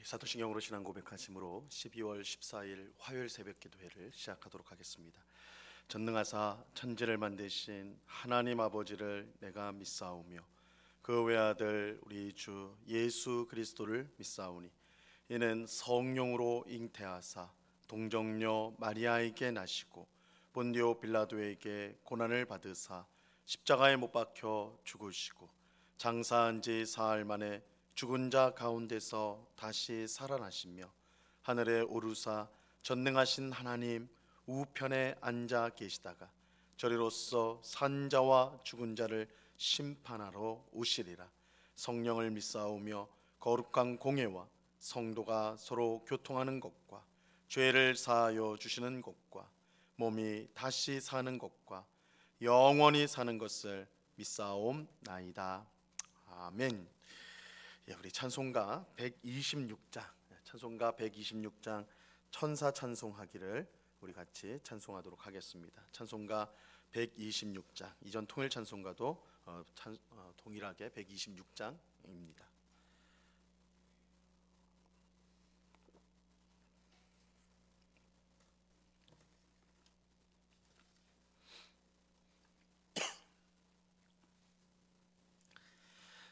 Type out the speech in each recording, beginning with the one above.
사도신경으로 신앙 고백하심으로 12월 14일 화요일 새벽 기도회를 시작하도록 하겠습니다. 전능하사 천지를 만드신 하나님 아버지를 내가 믿사오며 그 외아들 우리 주 예수 그리스도를 믿사오니 이는 성령으로 잉태하사 동정녀 마리아에게 나시고 본디오 빌라도에게 고난을 받으사 십자가에 못 박혀 죽으시고 장사한 지 사흘 만에 죽은 자 가운데서 다시 살아나시며 하늘에 오르사 전능하신 하나님 우편에 앉아 계시다가 저리로서 산 자와 죽은 자를 심판하러 오시리라. 성령을 믿사오며 거룩한 공예와 성도가 서로 교통하는 것과 죄를 사하여 주시는 것과 몸이 다시 사는 것과 영원히 사는 것을 믿사옵나이다. 아멘. 우리 찬송가 126장 천사 찬송하기를 우리 같이 찬송하도록 하겠습니다. 찬송가 126장, 이전 통일 찬송가도 동일하게 126장입니다.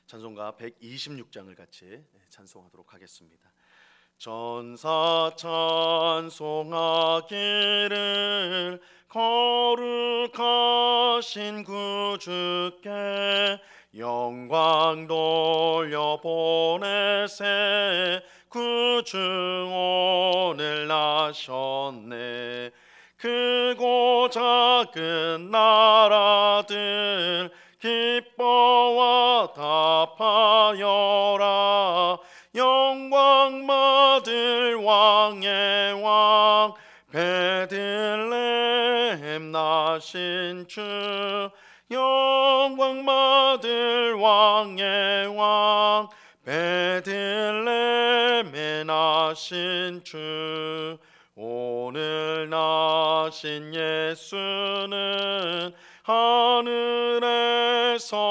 찬송가 126장을 같이 찬송하도록 하겠습니다. 전사 찬송하기를 거룩하신 구주께 영광 돌려보내세. 구주 오늘 나셨네. 크고 작은 나라들 기뻐와 답하여라. 영광 받을 왕의 왕 베들레헴 나신 주. 영광 받을 왕의 왕 베들레헴에 나신 주. 오늘 나신 예수는 하늘에서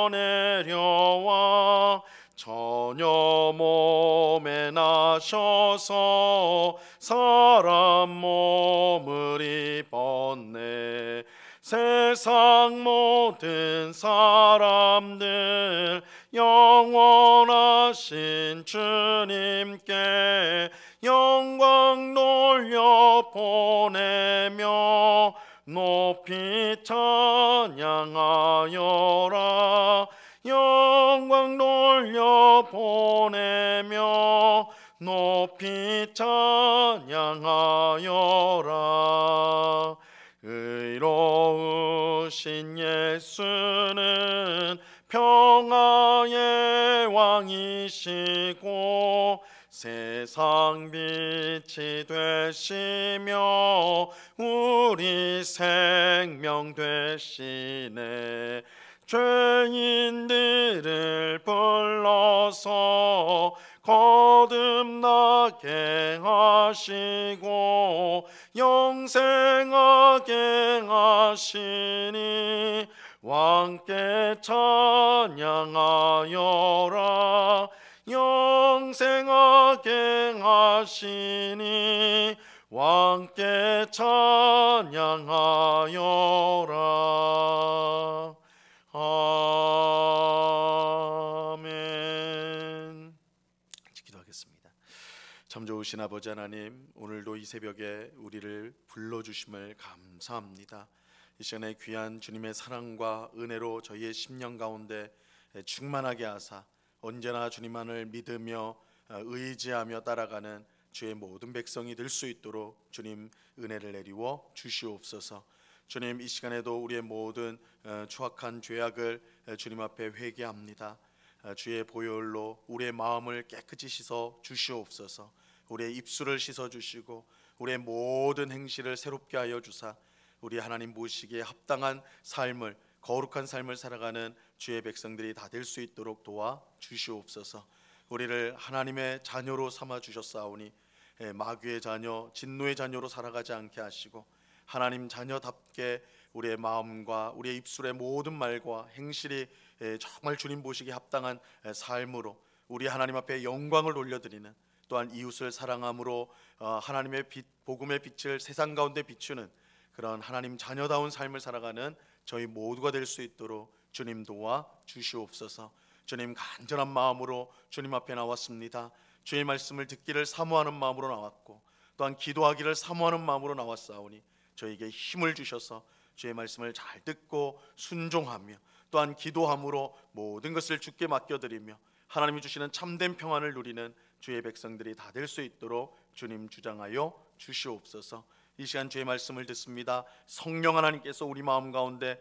내려와 처녀 몸에 나셔서 사람 몸을 입었네. 세상 모든 사람들 영원하신 주님께 영광 돌려 보내며 높이 찬양하여라. 영광 돌려 보내며 높이 찬양하여라. 의로우신 예수는 평화의 왕이시고 세상 빛이 되시며 우리 생명 되시네. 죄인들을 불러서 거듭나게 하시고 영생하게 하시니 왕께 찬양하여라. 영생하게 하시니 왕께 찬양하여라. 아멘. 기도하겠습니다. 참 좋으신 아버지 하나님, 오늘도 이 새벽에 우리를 불러주심을 감사합니다. 이 시간에 귀한 주님의 사랑과 은혜로 저희의 심령 가운데 충만하게 하사 언제나 주님만을 믿으며 의지하며 따라가는 주의 모든 백성이 될 수 있도록 주님 은혜를 내리워 주시옵소서. 주님, 이 시간에도 우리의 모든 추악한 죄악을 주님 앞에 회개합니다. 주의 보혈로 우리의 마음을 깨끗이 씻어 주시옵소서. 우리의 입술을 씻어 주시고 우리의 모든 행실을 새롭게 하여 주사 우리 하나님 보시기에 합당한 삶을, 거룩한 삶을 살아가는 주의 백성들이 다 될 수 있도록 도와 주시옵소서. 우리를 하나님의 자녀로 삼아 주셨사오니 마귀의 자녀, 진노의 자녀로 살아가지 않게 하시고 하나님 자녀답게 우리의 마음과 우리의 입술의 모든 말과 행실이 정말 주님 보시기에 합당한 삶으로 우리 하나님 앞에 영광을 돌려드리는, 또한 이웃을 사랑함으로 하나님의 빛, 복음의 빛을 세상 가운데 비추는 그런 하나님 자녀다운 삶을 살아가는 저희 모두가 될 수 있도록 주님 도와 주시옵소서. 주님, 간절한 마음으로 주님 앞에 나왔습니다. 주의 말씀을 듣기를 사모하는 마음으로 나왔고, 또한 기도하기를 사모하는 마음으로 나왔사오니 저에게 힘을 주셔서 주의 말씀을 잘 듣고 순종하며, 또한 기도함으로 모든 것을 주께 맡겨드리며 하나님이 주시는 참된 평안을 누리는 주의 백성들이 다 될 수 있도록 주님 주장하여 주시옵소서. 이 시간 주의 말씀을 듣습니다. 성령 하나님께서 우리 마음 가운데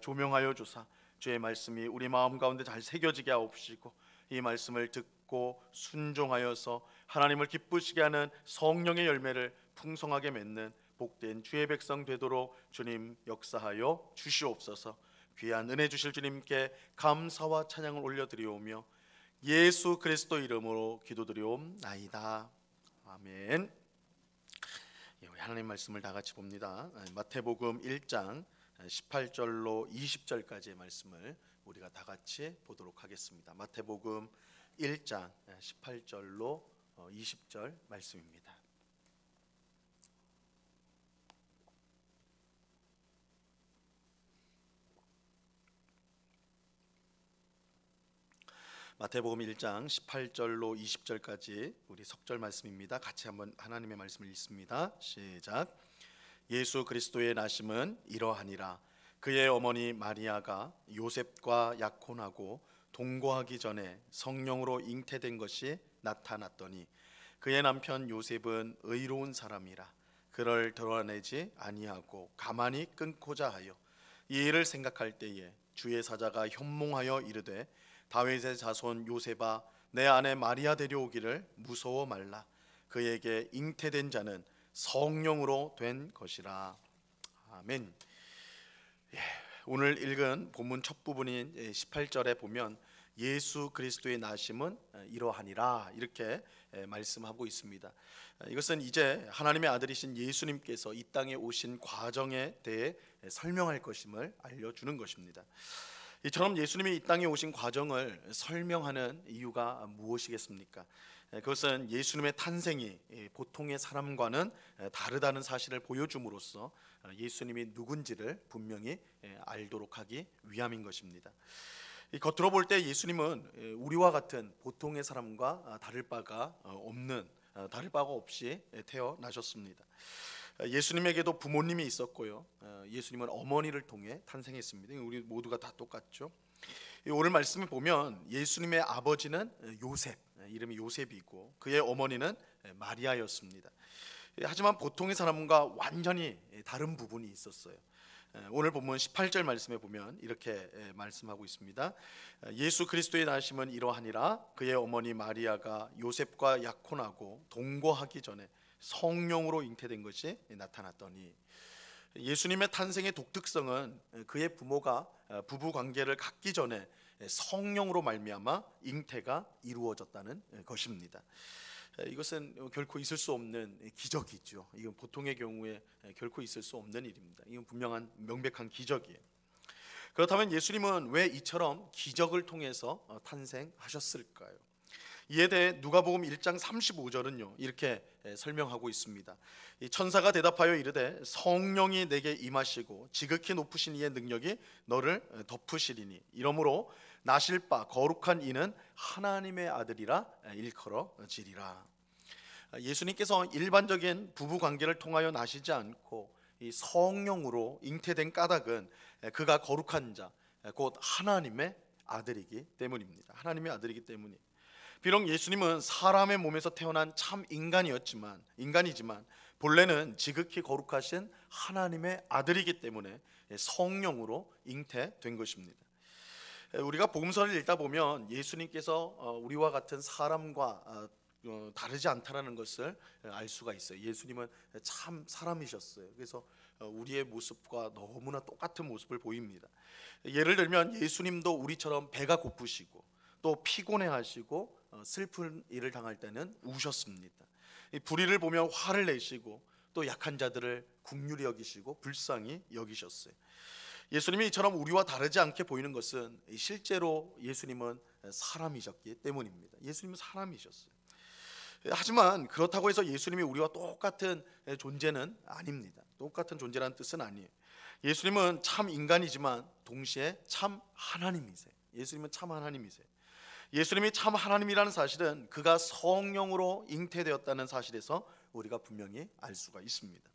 조명하여 주사 주의 말씀이 우리 마음 가운데 잘 새겨지게 하옵시고, 이 말씀을 듣고 순종하여서 하나님을 기쁘시게 하는 성령의 열매를 풍성하게 맺는 복된 주의 백성 되도록 주님 역사하여 주시옵소서. 귀한 은혜 주실 주님께 감사와 찬양을 올려드리오며 예수 그리스도 이름으로 기도드리옵나이다. 아멘. 하나님 말씀을 다 같이 봅니다. 마태복음 1장 18절로 20절까지의 말씀을 우리가 다 같이 보도록 하겠습니다. 마태복음 1장 18절로 20절 말씀입니다. 마태복음 1장 18절로 20절까지 우리 석절 말씀입니다. 같이 한번 하나님의 말씀을 읽습니다. 시작. 예수 그리스도의 나심은 이러하니라. 그의 어머니 마리아가 요셉과 약혼하고 동거하기 전에 성령으로 잉태된 것이 나타났더니, 그의 남편 요셉은 의로운 사람이라 그를 드러내지 아니하고 가만히 끊고자 하여 이 일을 생각할 때에 주의 사자가 현몽하여 이르되, 다윗의 자손 요셉아, 내 아내 마리아 데려오기를 무서워 말라. 그에게 잉태된 자는 성령으로 된 것이라. 아멘. 오늘 읽은 본문 첫 부분인 18절에 보면 예수 그리스도의 나심은 이러하니라 이렇게 말씀하고 있습니다. 이것은 이제 하나님의 아들이신 예수님께서 이 땅에 오신 과정에 대해 설명할 것임을 알려주는 것입니다. 이처럼 예수님이 이 땅에 오신 과정을 설명하는 이유가 무엇이겠습니까? 그것은 예수님의 탄생이 보통의 사람과는 다르다는 사실을 보여줌으로써 예수님이 누군지를 분명히 알도록 하기 위함인 것입니다. 겉으로 볼 때 예수님은 우리와 같은 보통의 사람과 다를 바가 없이 태어나셨습니다. 예수님에게도 부모님이 있었고요, 예수님은 어머니를 통해 탄생했습니다. 우리 모두가 다 똑같죠. 오늘 말씀을 보면 예수님의 아버지는 요셉, 이름이 요셉이고 그의 어머니는 마리아였습니다. 하지만 보통의 사람과 완전히 다른 부분이 있었어요. 오늘 본문 18절 말씀에 보면 이렇게 말씀하고 있습니다. 예수 그리스도의 나심은 이러하니라. 그의 어머니 마리아가 요셉과 약혼하고 동거하기 전에 성령으로 잉태된 것이 나타났더니, 예수님의 탄생의 독특성은 그의 부모가 부부 관계를 갖기 전에 성령으로 말미암아 잉태가 이루어졌다는 것입니다. 이것은 결코 있을 수 없는 기적이죠. 이건 보통의 경우에 결코 있을 수 없는 일입니다. 이건 분명한 명백한 기적이에요. 그렇다면 예수님은 왜 이처럼 기적을 통해서 탄생하셨을까요? 이에 대해 누가복음 1장 35절은요 이렇게 설명하고 있습니다. 이 천사가 대답하여 이르되, 성령이 내게 임하시고 지극히 높으신 이의 능력이 너를 덮으시리니 이러므로 나실 바 거룩한 이는 하나님의 아들이라 일컬어지리라. 예수님께서 일반적인 부부 관계를 통하여 나시지 않고 이 성령으로 잉태된 까닭은 그가 거룩한 자, 곧 하나님의 아들이기 때문입니다. 하나님의 아들이기 때문이에요. 비록 예수님은 사람의 몸에서 태어난 참 인간이지만 본래는 지극히 거룩하신 하나님의 아들이기 때문에 성령으로 잉태된 것입니다. 우리가 복음서를 읽다 보면 예수님께서 우리와 같은 사람과 다르지 않다라는 것을 알 수가 있어요. 예수님은 참 사람이셨어요. 그래서 우리의 모습과 너무나 똑같은 모습을 보입니다. 예를 들면 예수님도 우리처럼 배가 고프시고 또 피곤해하시고 슬픈 일을 당할 때는 우셨습니다. 불의를 보며 화를 내시고 또 약한 자들을 긍휼히 여기시고 불쌍히 여기셨어요. 예수님이 이처럼 우리와 다르지 않게 보이는 것은 실제로 예수님은 사람이셨기 때문입니다. 예수님은 사람이셨어요. 하지만 그렇다고 해서 예수님이 우리와 똑같은 존재는 아닙니다. 똑같은 존재라는 뜻은 아니에요. 예수님은 참 인간이지만 동시에 참 하나님이세요. 예수님은 참 하나님이세요. 예수님이 참 하나님이라는 사실은 그가 성령으로 잉태되었다는 사실에서 우리가 분명히 알 수가 있습니다.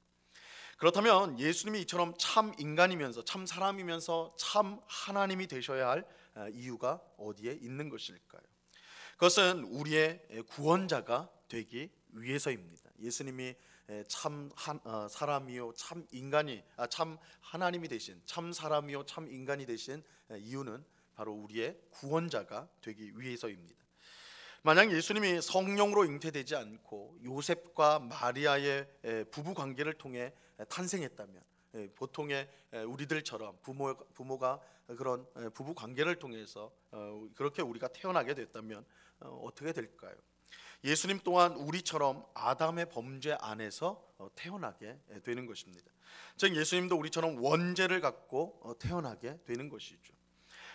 그렇다면 예수님이 이처럼 참 인간이면서 참 사람이면서 참 하나님이 되셔야 할 이유가 어디에 있는 것일까요? 그것은 우리의 구원자가 되기 위해서입니다. 예수님이 참 사람이요 참 인간이 참 하나님이 되신 참 사람이요 참 인간이 되신 이유는 바로 우리의 구원자가 되기 위해서입니다. 만약 예수님이 성령으로 잉태되지 않고 요셉과 마리아의 부부 관계를 통해 탄생했다면, 보통의 우리들처럼 부모가 그런 부부 관계를 통해서 그렇게 우리가 태어나게 됐다면 어떻게 될까요? 예수님 또한 우리처럼 아담의 범죄 안에서 태어나게 되는 것입니다. 즉 예수님도 우리처럼 원죄를 갖고 태어나게 되는 것이죠.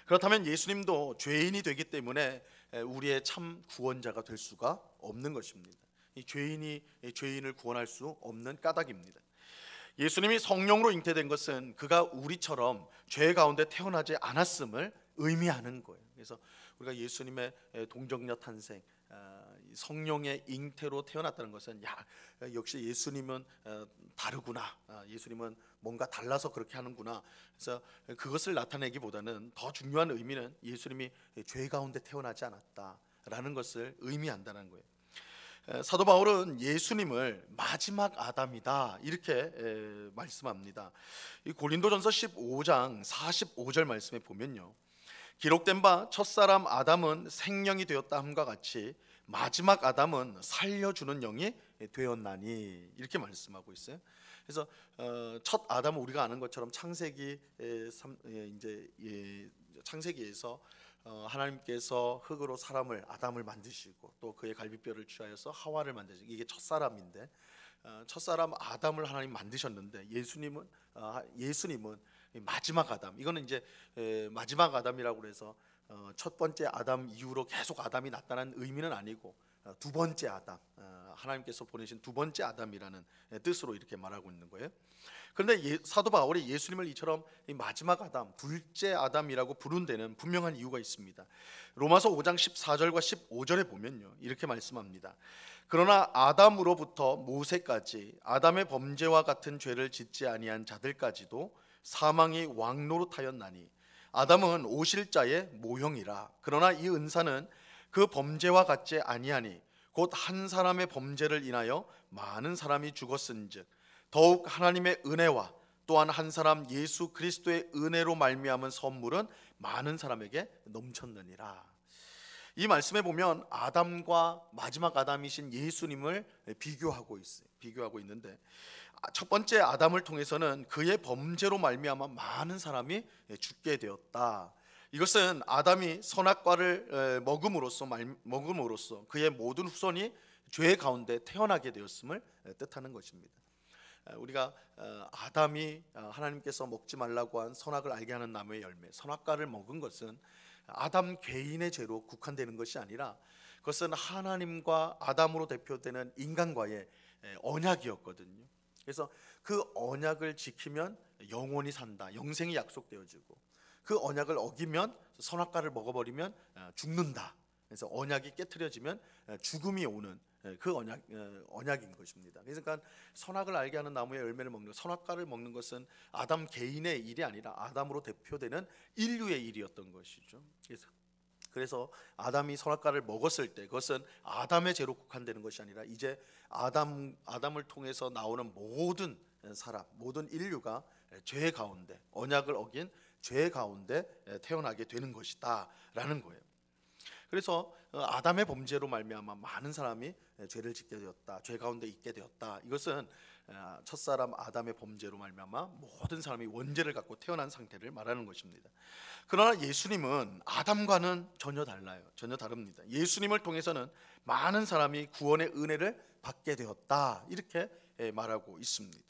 그렇다면 예수님도 죄인이 되기 때문에 우리의 참 구원자가 될 수가 없는 것입니다. 이 죄인이 죄인을 구원할 수 없는 까닭입니다. 예수님이 성령으로 잉태된 것은 그가 우리처럼 죄 가운데 태어나지 않았음을 의미하는 거예요. 그래서 우리가 예수님의 동정녀 탄생, 성령의 잉태로 태어났다는 것은 역시 예수님은 다르구나, 예수님은 뭔가 달라서 그렇게 하는구나. 그래서 그것을 나타내기보다는 더 중요한 의미는 예수님이 죄 가운데 태어나지 않았다라는 것을 의미한다는 거예요. 사도 바울은 예수님을 마지막 아담이다 이렇게 말씀합니다. 이 고린도전서 15장 45절 말씀에 보면요, 기록된 바 첫사람 아담은 생령이 되었다 함과 같이 마지막 아담은 살려주는 영이 되었나니 이렇게 말씀하고 있어요. 그래서 첫 아담은 우리가 아는 것처럼 창세기에서 하나님께서 흙으로 아담을 만드시고 또 그의 갈비뼈를 취하여서 하와를 만드시고 이게 첫사람인데, 첫사람 아담을 하나님 만드셨는데 예수님은 마지막 아담. 이거는 이제 마지막 아담이라고 해서 첫 번째 아담 이후로 계속 아담이 나타난 의미는 아니고 두 번째 아담, 하나님께서 보내신 두 번째 아담이라는 뜻으로 이렇게 말하고 있는 거예요. 그런데 사도 바울이 예수님을 이처럼 마지막 아담, 둘째 아담이라고 부른 데는 분명한 이유가 있습니다. 로마서 5장 14절과 15절에 보면요, 이렇게 말씀합니다. 그러나 아담으로부터 모세까지 아담의 범죄와 같은 죄를 짓지 아니한 자들까지도 사망이 왕노릇하였나니 아담은 오실 자의 모형이라. 그러나 이 은사는 그 범죄와 같지 아니하니 곧 한 사람의 범죄를 인하여 많은 사람이 죽었은즉 더욱 하나님의 은혜와 또한 한 사람 예수 그리스도의 은혜로 말미암은 선물은 많은 사람에게 넘쳤느니라. 이 말씀에 보면 아담과 마지막 아담이신 예수님을 비교하고 있는데, 첫 번째 아담을 통해서는 그의 범죄로 말미암아 많은 사람이 죽게 되었다. 이것은 아담이 선악과를 먹음으로써 그의 모든 후손이 죄 가운데 태어나게 되었음을 뜻하는 것입니다. 우리가 아담이 하나님께서 먹지 말라고 한 선악을 알게 하는 나무의 열매, 선악과를 먹은 것은 아담 개인의 죄로 국한되는 것이 아니라 그것은 하나님과 아담으로 대표되는 인간과의 언약이었거든요. 그래서 그 언약을 지키면 영원히 산다, 영생이 약속되어지고 그 언약을 어기면 선악과를 먹어버리면 죽는다. 그래서 언약이 깨트려지면 죽음이 오는 그 언약인 것입니다. 그러니까 선악을 알게 하는 나무의 열매를 먹는, 선악과를 먹는 것은 아담 개인의 일이 아니라 아담으로 대표되는 인류의 일이었던 것이죠. 그래서 아담이 선악과를 먹었을 때 그것은 아담의 죄로 국한되는 것이 아니라 이제 아담을 통해서 나오는 모든 사람, 모든 인류가 죄 가운데, 언약을 어긴 죄 가운데 태어나게 되는 것이다라는 거예요. 그래서 아담의 범죄로 말미암아 많은 사람이 죄를 짓게 되었다, 죄 가운데 있게 되었다. 이것은 첫사람 아담의 범죄로 말미암아 모든 사람이 원죄를 갖고 태어난 상태를 말하는 것입니다. 그러나 예수님은 아담과는 전혀 달라요. 전혀 다릅니다. 예수님을 통해서는 많은 사람이 구원의 은혜를 받게 되었다, 이렇게 말하고 있습니다.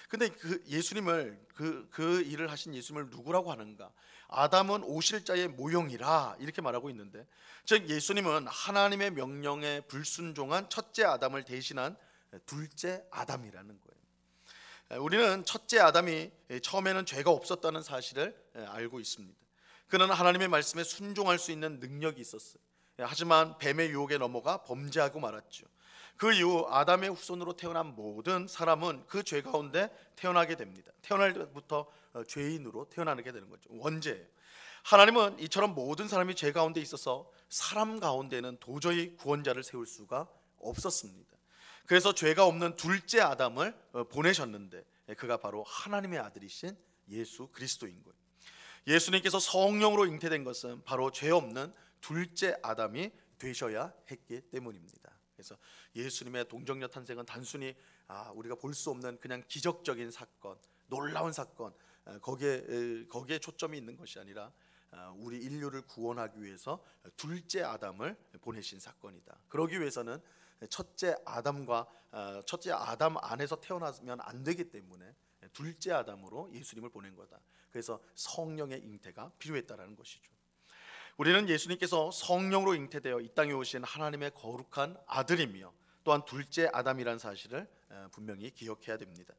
근데 그 예수님을 그 일을 하신 예수님을 누구라고 하는가? 아담은 오실 자의 모형이라 이렇게 말하고 있는데, 즉 예수님은 하나님의 명령에 불순종한 첫째 아담을 대신한 둘째 아담이라는 거예요. 우리는 첫째 아담이 처음에는 죄가 없었다는 사실을 알고 있습니다. 그는 하나님의 말씀에 순종할 수 있는 능력이 있었어요. 하지만 뱀의 유혹에 넘어가 범죄하고 말았죠. 그 이후 아담의 후손으로 태어난 모든 사람은 그 죄 가운데 태어나게 됩니다. 태어날 때부터 죄인으로 태어나게 되는 거죠. 원죄예요. 하나님은 이처럼 모든 사람이 죄 가운데 있어서 사람 가운데는 도저히 구원자를 세울 수가 없었습니다. 그래서 죄가 없는 둘째 아담을 보내셨는데, 그가 바로 하나님의 아들이신 예수 그리스도인 거예요. 예수님께서 성령으로 잉태된 것은 바로 죄 없는 둘째 아담이 되셔야 했기 때문입니다. 그래서 예수님의 동정녀 탄생은 단순히 우리가 볼 수 없는 그냥 기적적인 사건, 놀라운 사건, 거기에 초점이 있는 것이 아니라 우리 인류를 구원하기 위해서 둘째 아담을 보내신 사건이다. 그러기 위해서는 첫째 아담 안에서 태어나면 안 되기 때문에 둘째 아담으로 예수님을 보낸 거다. 그래서 성령의 잉태가 필요했다라는 것이죠. 우리는 예수님께서 성령으로 잉태되어 이 땅에 오신 하나님의 거룩한 아들이며 또한 둘째 아담이라는 사실을 분명히 기억해야 됩니다.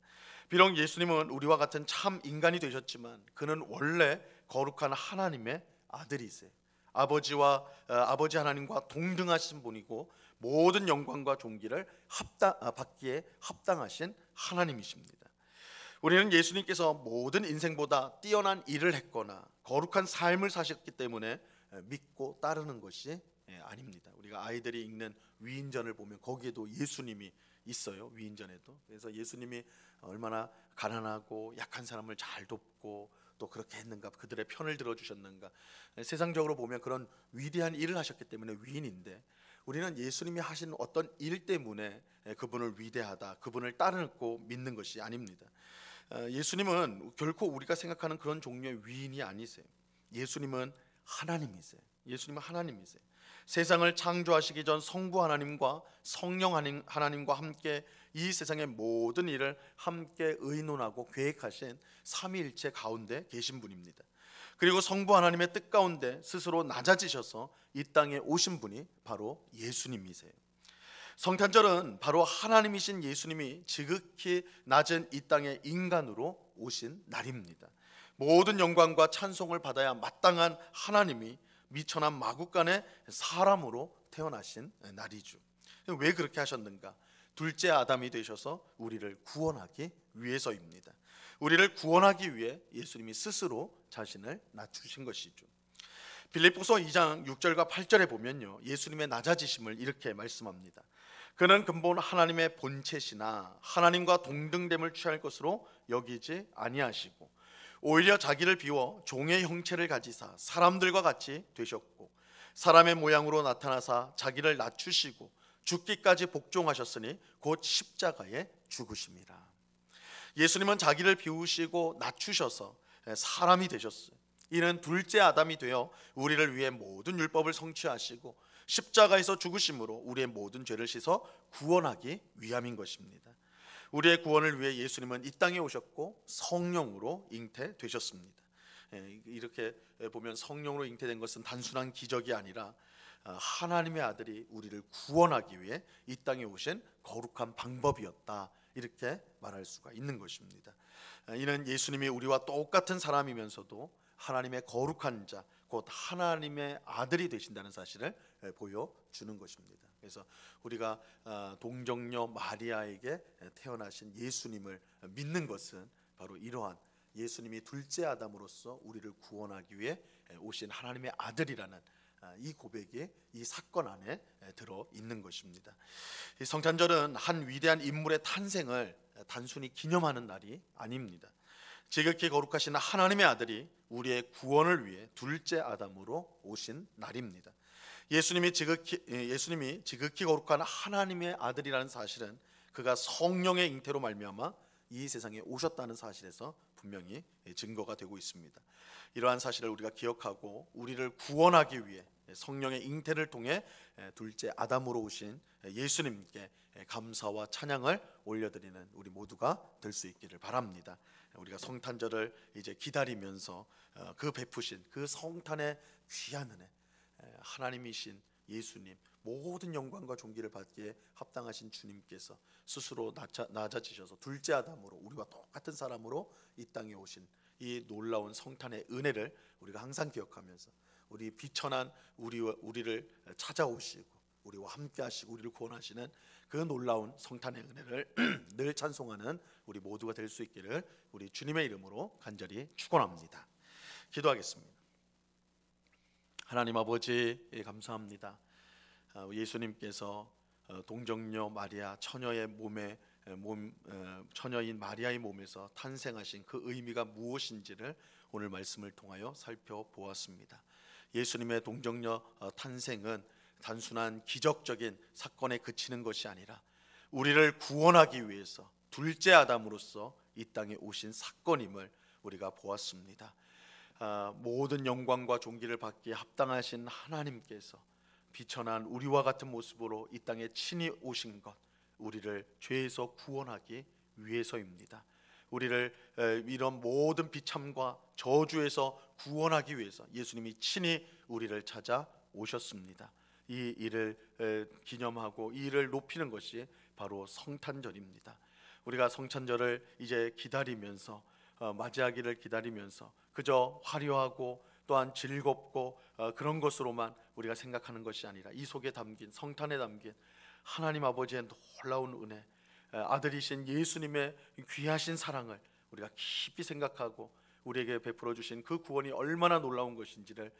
비록 예수님은 우리와 같은 참 인간이 되셨지만 그는 원래 거룩한 하나님의 아들이세요. 아버지 하나님과 동등하신 분이고 모든 영광과 존귀를 받기에 합당하신 하나님이십니다. 우리는 예수님께서 모든 인생보다 뛰어난 일을 했거나 거룩한 삶을 사셨기 때문에 믿고 따르는 것이 아닙니다. 우리가 아이들이 읽는 위인전을 보면 거기에도 예수님이 있어요. 위인전에도. 그래서 예수님이 얼마나 가난하고 약한 사람을 잘 돕고 또 그렇게 했는가, 그들의 편을 들어주셨는가. 세상적으로 보면 그런 위대한 일을 하셨기 때문에 위인인데, 우리는 예수님이 하신 어떤 일 때문에 그분을 위대하다, 그분을 따르고 믿는 것이 아닙니다. 예수님은 결코 우리가 생각하는 그런 종류의 위인이 아니세요. 예수님은 하나님이세요. 예수님은 하나님이세요. 세상을 창조하시기 전 성부 하나님과 성령 하나님과 함께 이 세상의 모든 일을 함께 의논하고 계획하신 삼위일체 가운데 계신 분입니다. 그리고 성부 하나님의 뜻 가운데 스스로 낮아지셔서 이 땅에 오신 분이 바로 예수님이세요. 성탄절은 바로 하나님이신 예수님이 지극히 낮은 이 땅에 인간으로 오신 날입니다. 모든 영광과 찬송을 받아야 마땅한 하나님이 미천한 마구간의 사람으로 태어나신 날이죠. 왜 그렇게 하셨는가? 둘째 아담이 되셔서 우리를 구원하기 위해서입니다. 우리를 구원하기 위해 예수님이 스스로 자신을 낮추신 것이죠. 빌립보서 2장 6절과 8절에 보면요, 예수님의 낮아지심을 이렇게 말씀합니다. 그는 근본 하나님의 본체시나 하나님과 동등됨을 취할 것으로 여기지 아니하시고 오히려 자기를 비워 종의 형체를 가지사 사람들과 같이 되셨고 사람의 모양으로 나타나사 자기를 낮추시고 죽기까지 복종하셨으니 곧 십자가에 죽으심이라. 예수님은 자기를 비우시고 낮추셔서 사람이 되셨어요. 이는 둘째 아담이 되어 우리를 위해 모든 율법을 성취하시고 십자가에서 죽으심으로 우리의 모든 죄를 씻어 구원하기 위함인 것입니다. 우리의 구원을 위해 예수님은 이 땅에 오셨고 성령으로 잉태되셨습니다. 이렇게 보면 성령으로 잉태된 것은 단순한 기적이 아니라 하나님의 아들이 우리를 구원하기 위해 이 땅에 오신 거룩한 방법이었다, 이렇게 말할 수가 있는 것입니다. 이는 예수님이 우리와 똑같은 사람이면서도 하나님의 거룩한 자, 곧 하나님의 아들이 되신다는 사실을 보여주는 것입니다. 그래서 우리가 동정녀 마리아에게 태어나신 예수님을 믿는 것은 바로 이러한 예수님이 둘째 아담으로서 우리를 구원하기 위해 오신 하나님의 아들이라는 이 고백이 이 사건 안에 들어 있는 것입니다. 이 성탄절은 한 위대한 인물의 탄생을 단순히 기념하는 날이 아닙니다. 지극히 거룩하신 하나님의 아들이 우리의 구원을 위해 둘째 아담으로 오신 날입니다. 예수님이 지극히 거룩한 하나님의 아들이라는 사실은 그가 성령의 잉태로 말미암아 이 세상에 오셨다는 사실에서 분명히 증거가 되고 있습니다. 이러한 사실을 우리가 기억하고 우리를 구원하기 위해 성령의 잉태를 통해 둘째 아담으로 오신 예수님께 감사와 찬양을 올려드리는 우리 모두가 될 수 있기를 바랍니다. 우리가 성탄절을 이제 기다리면서 그 베푸신 그 성탄의 귀한 은혜, 하나님이신 예수님, 모든 영광과 존귀를 받기에 합당하신 주님께서 스스로 낮아지셔서 둘째 아담으로 우리와 똑같은 사람으로 이 땅에 오신 이 놀라운 성탄의 은혜를 우리가 항상 기억하면서 우리 비천한 우리를 찾아오시고 우리와 함께하시고 우리를 구원하시는 그 놀라운 성탄의 은혜를 늘 찬송하는 우리 모두가 될 수 있기를 우리 주님의 이름으로 간절히 축원합니다. 기도하겠습니다. 하나님 아버지, 감사합니다. 예수님께서 동정녀 마리아 처녀인 마리아의 몸에서 탄생하신 그 의미가 무엇인지를 오늘 말씀을 통하여 살펴보았습니다. 예수님의 동정녀 탄생은 단순한 기적적인 사건에 그치는 것이 아니라 우리를 구원하기 위해서 둘째 아담으로서 이 땅에 오신 사건임을 우리가 보았습니다. 모든 영광과 존귀를 받기에 합당하신 하나님께서 비천한 우리와 같은 모습으로 이 땅에 친히 오신 것, 우리를 죄에서 구원하기 위해서입니다. 우리를 이런 모든 비참과 저주에서 구원하기 위해서 예수님이 친히 우리를 찾아오셨습니다. 이 일을 기념하고 이 일을 높이는 것이 바로 성탄절입니다. 우리가 성탄절을 이제 기다리면서 맞이하기를 기다리면서 그저 화려하고 또한 즐겁고 그런 것으로만 우리가 생각하는 것이 아니라 이 속에 담긴 성탄에 담긴 하나님 아버지의 놀라운 은혜, 아들이신 예수님의 귀하신 사랑을 우리가 깊이 생각하고 우리에게 베풀어 주신 그 구원이 얼마나 놀라운 것인지를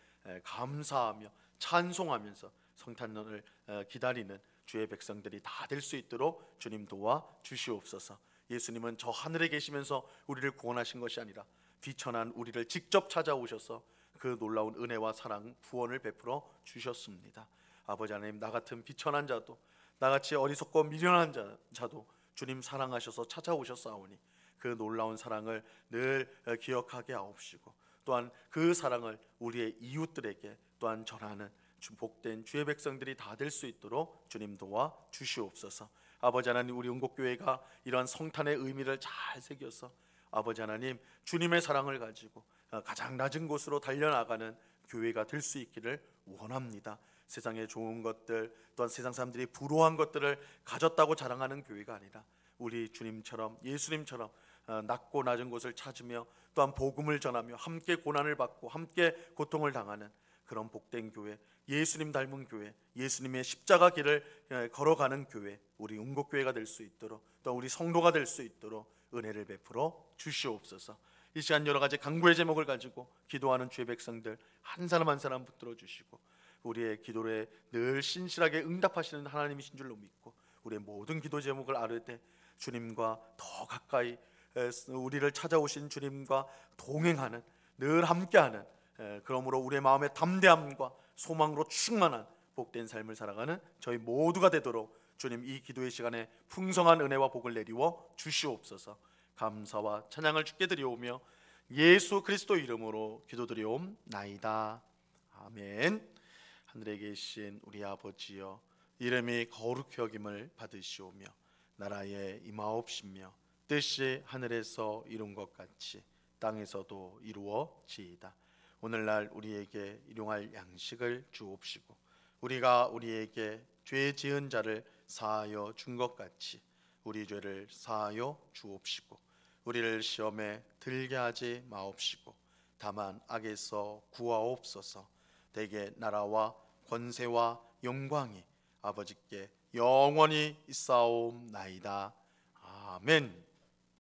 감사하며 찬송하면서 성탄절을 기다리는 주의 백성들이 다 될 수 있도록 주님 도와 주시옵소서. 예수님은 저 하늘에 계시면서 우리를 구원하신 것이 아니라 비천한 우리를 직접 찾아오셔서 그 놀라운 은혜와 사랑, 구원을 베풀어 주셨습니다. 아버지 하나님, 나 같은 비천한 자도, 나같이 어리석고 미련한 자도 주님 사랑하셔서 찾아오셨사오니 그 놀라운 사랑을 늘 기억하게 하옵시고 또한 그 사랑을 우리의 이웃들에게 또한 전하는 복된 주의 백성들이 다 될 수 있도록 주님 도와 주시옵소서. 아버지 하나님, 우리 은곡교회가 이러한 성탄의 의미를 잘 새겨서 아버지 하나님, 주님의 사랑을 가지고 가장 낮은 곳으로 달려나가는 교회가 될 수 있기를 원합니다. 세상의 좋은 것들, 또한 세상 사람들이 부러워한 것들을 가졌다고 자랑하는 교회가 아니라 우리 주님처럼, 예수님처럼 낮고 낮은 곳을 찾으며 또한 복음을 전하며 함께 고난을 받고 함께 고통을 당하는 그런 복된 교회, 예수님 닮은 교회, 예수님의 십자가 길을 걸어가는 교회, 우리 은곡교회가 될 수 있도록, 또 우리 성도가 될 수 있도록 은혜를 베풀어 주시옵소서. 이 시간 여러 가지 간구의 제목을 가지고 기도하는 주의 백성들 한 사람 한 사람 붙들어 주시고 우리의 기도에 늘 신실하게 응답하시는 하나님이신 줄로 믿고 우리의 모든 기도 제목을 아뢰 때 주님과 더 가까이 우리를 찾아오신 주님과 동행하는, 늘 함께하는, 그러므로 우리의 마음의 담대함과 소망으로 충만한 복된 삶을 살아가는 저희 모두가 되도록 주님 이 기도의 시간에 풍성한 은혜와 복을 내리워 주시옵소서. 감사와 찬양을 주께 드리오며 예수 그리스도 이름으로 기도드리옵나이다. 아멘. 하늘에 계신 우리 아버지여, 이름이 거룩히 여김을 받으시오며 나라에 임하옵시며 뜻이 하늘에서 이룬 것 같이 땅에서도 이루어지이다. 오늘날 우리에게 일용할 양식을 주옵시고 우리가 우리에게 죄 지은 자를 사하여 준 것 같이 우리 죄를 사하여 주옵시고 우리를 시험에 들게 하지 마옵시고 다만 악에서 구하옵소서. 대개 나라와 권세와 영광이 아버지께 영원히 있사옵나이다. 아멘.